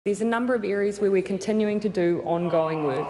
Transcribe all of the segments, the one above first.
There's a number of areas where we're continuing to do ongoing work.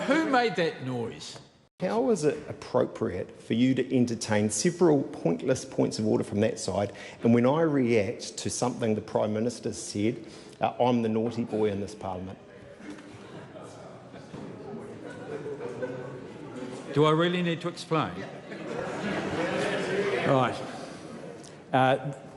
Who made that noise? How is it appropriate for you to entertain several pointless points of order from that side, and when I react to something the Prime Minister said, I'm the naughty boy in this Parliament? Do I really need to explain? Right.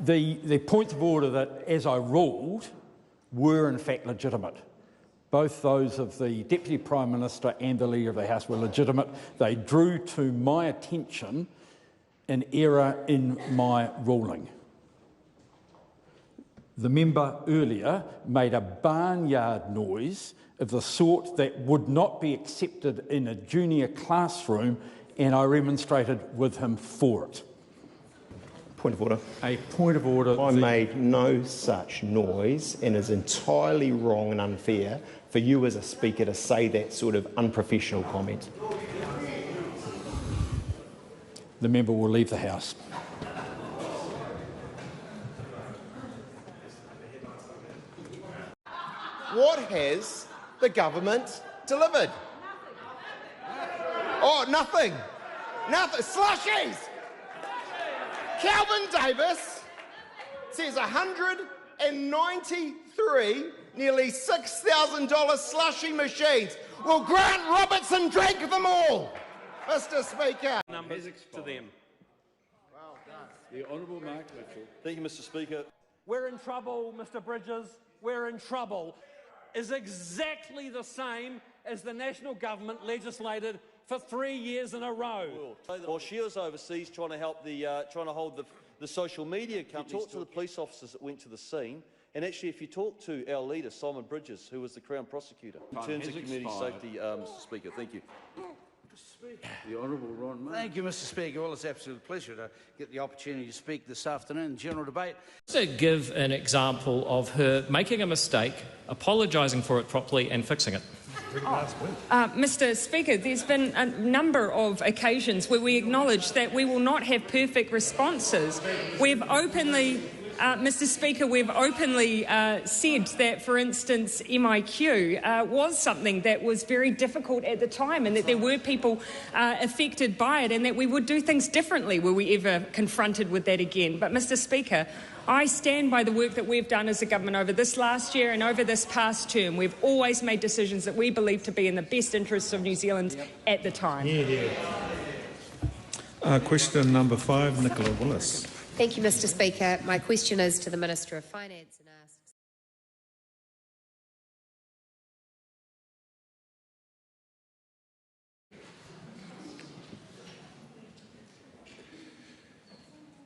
The points of order that, as I ruled, were in fact legitimate. Both those of the Deputy Prime Minister and the Leader of the House were legitimate. They drew to my attention an error in my ruling. The member earlier made a barnyard noise of the sort that would not be accepted in a junior classroom, and I remonstrated with him for it. Point of order. A point of order. I made no such noise, and is entirely wrong and unfair for you as a Speaker to say that sort of unprofessional comment. The member will leave the House. What has the government delivered? Oh, nothing. Nothing. Slushies! Calvin Davis says 193 nearly $6,000 slushy machines. Will Grant Robertson drink them all? Mr. Speaker. Numbers to them. Well done. The Honourable Mark Mitchell. Thank you, Mr. Speaker. We're in trouble, Mr. Bridges. We're in trouble. Is exactly the same as the national government legislated for 3 years in a row. While she was overseas trying to help trying to hold the social media companies. You talk to the police officers that went to the scene, and actually, if you talk to our leader, Simon Bridges, who was the Crown Prosecutor, in terms of community safety, Mr. Speaker. Thank you. The Honourable Ron May. Thank you, Mr. Speaker. Well, it's an absolute pleasure to get the opportunity to speak this afternoon in general debate. To give an example of her making a mistake, apologising for it properly and fixing it. Mr. Speaker, there's been a number of occasions where we acknowledge that we will not have perfect responses. We've openly, Mr. Speaker, said that, for instance, MIQ was something that was very difficult at the time, and that there were people affected by it, and that we would do things differently were we ever confronted with that again. But, Mr. Speaker, I stand by the work that we've done as a government over this last year and over this past term. We've always made decisions that we believe to be in the best interests of New Zealand at the time. Question number 5, Nicola Willis. Thank you, Mr. Speaker. My question is to the Minister of Finance and asks.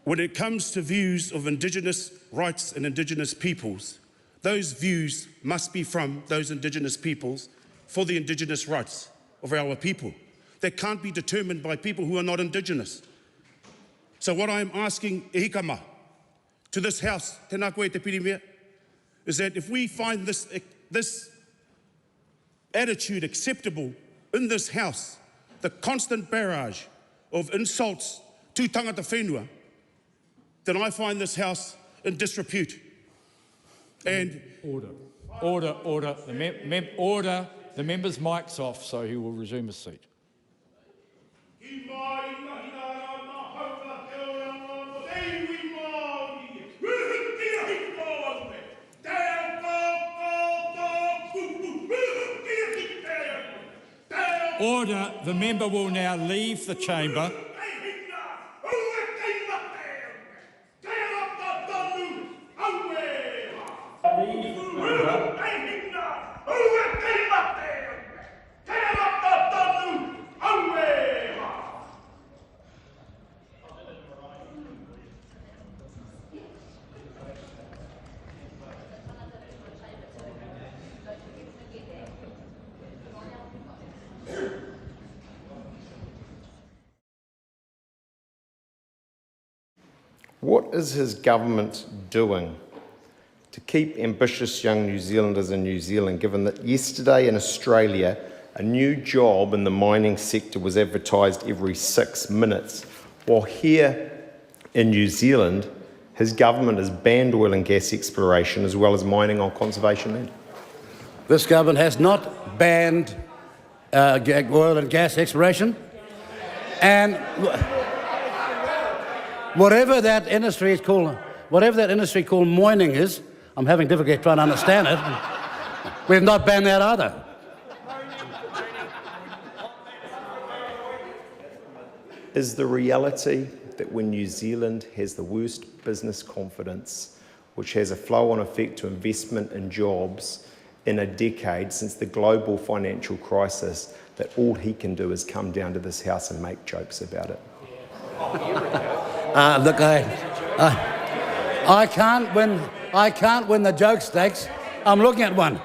When it comes to views of Indigenous rights and Indigenous peoples, those views must be from those Indigenous peoples for the Indigenous rights of our people. They can't be determined by people who are not Indigenous. So what I am asking e hikama to this House, tēnā koe te pirimea, is that if we find this attitude acceptable in this House, the constant barrage of insults to tangata whenua, then I find this House in disrepute. And order. The member's mic's off, so he will resume his seat. Order. The member will now leave the chamber. What is his government doing to keep ambitious young New Zealanders in New Zealand, given that yesterday in Australia, a new job in the mining sector was advertised every 6 minutes, while here in New Zealand, His government has banned oil and gas exploration as well as mining on conservation land. This government has not banned oil and gas exploration, and whatever that industry called mining is, I'm having difficulty trying to understand it. We've not banned that either. Is the reality that when New Zealand has the worst business confidence, which has a flow-on effect to investment and jobs in a decade since the global financial crisis, that all he can do is come down to this House and make jokes about it? Look, I can't win the joke stakes. I'm looking at one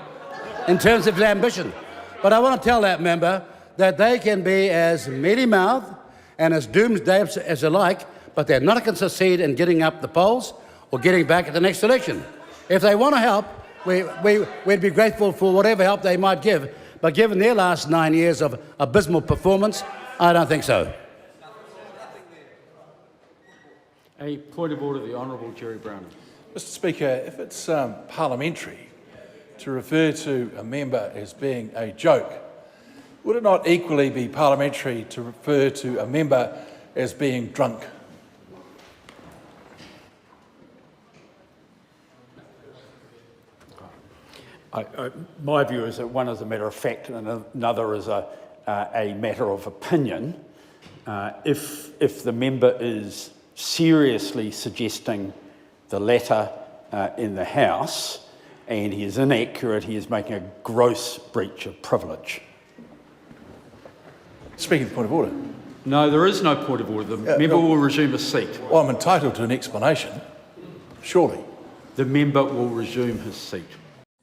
in terms of his ambition. But I want to tell that member that they can be as mealy-mouthed and as doomsday as they like, but they're not going to succeed in getting up the polls or getting back at the next election. If they want to help, we'd be grateful for whatever help they might give. But given their last 9 years of abysmal performance, I don't think so. A point of order, the Honourable Jerry Browning. Mr Speaker, if it's parliamentary to refer to a member as being a joke, would it not equally be parliamentary to refer to a member as being drunk? My view is that one is a matter of fact and another is a matter of opinion. If the member is seriously suggesting the latter in the House and he is inaccurate, he is making a gross breach of privilege. Speaking of point of order. No, there is no point of order. The member will resume his seat. Well, I'm entitled to an explanation, surely. The member will resume his seat.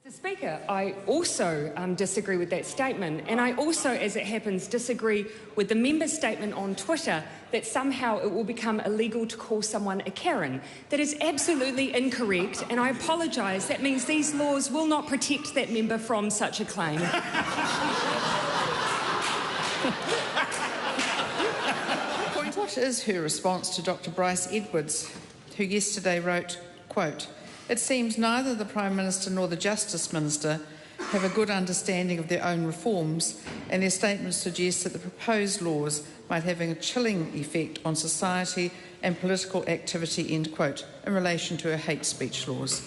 Mr Speaker, I also disagree with that statement, and I also, as it happens, disagree with the member's statement on Twitter that somehow it will become illegal to call someone a Karen. That is absolutely incorrect, and I apologise. That means these laws will not protect that member from such a claim. What is her response to Dr Bryce Edwards, who yesterday wrote, quote, "It seems neither the Prime Minister nor the Justice Minister have a good understanding of their own reforms, and their statements suggest that the proposed laws might have a chilling effect on society and political activity," end quote, in relation to her hate speech laws.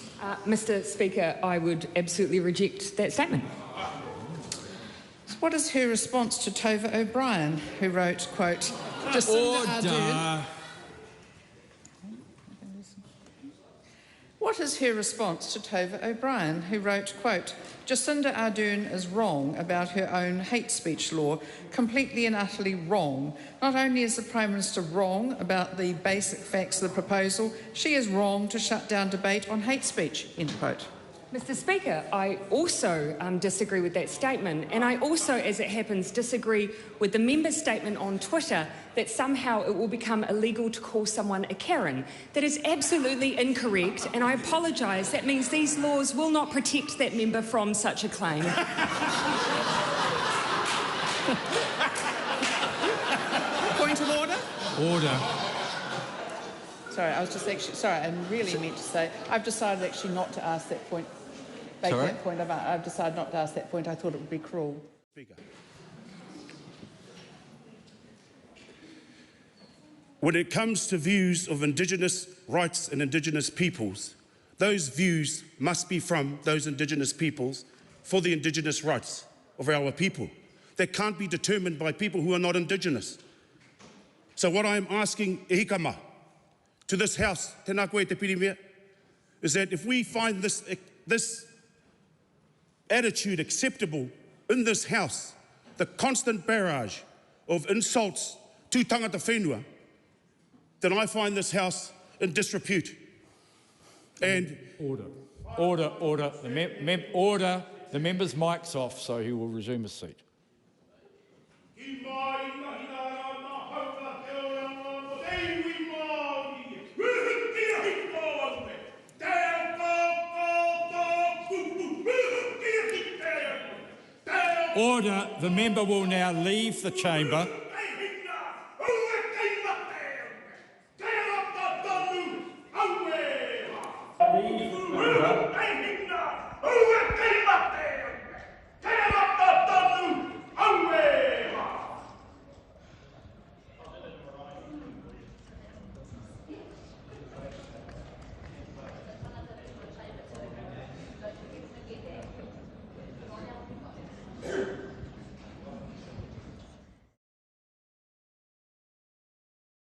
Mr Speaker, I would absolutely reject that statement. What is her response to Tova O'Brien, who wrote, quote, Jacinda Ardern... What is her response to Tova O'Brien, who wrote, quote, "Jacinda Ardern is wrong about her own hate speech law, completely and utterly wrong. Not only is the Prime Minister wrong about the basic facts of the proposal, she is wrong to shut down debate on hate speech," end quote. Mr Speaker, I also disagree with that statement, and I also, as it happens, disagree with the member's statement on Twitter that somehow it will become illegal to call someone a Karen. That is absolutely incorrect, and I apologise. That means these laws will not protect that member from such a claim. Point of order? Order. Sorry, I was just actually, sorry, I really meant to say, I've decided actually not to ask that point. I've decided not to ask that point. I thought it would be cruel. Speaker. When it comes to views of Indigenous rights and Indigenous peoples, those views must be from those Indigenous peoples for the Indigenous rights of our people. They can't be determined by people who are not Indigenous. So what I am asking e hikama to this House, tēnā koe te pirimea, is that if we find this attitude acceptable in this House, the constant barrage of insults to tangata whenua, then I find this House in disrepute. And order. Order. The member's mic's off, so he will resume his seat. Order. The member will now leave the chamber.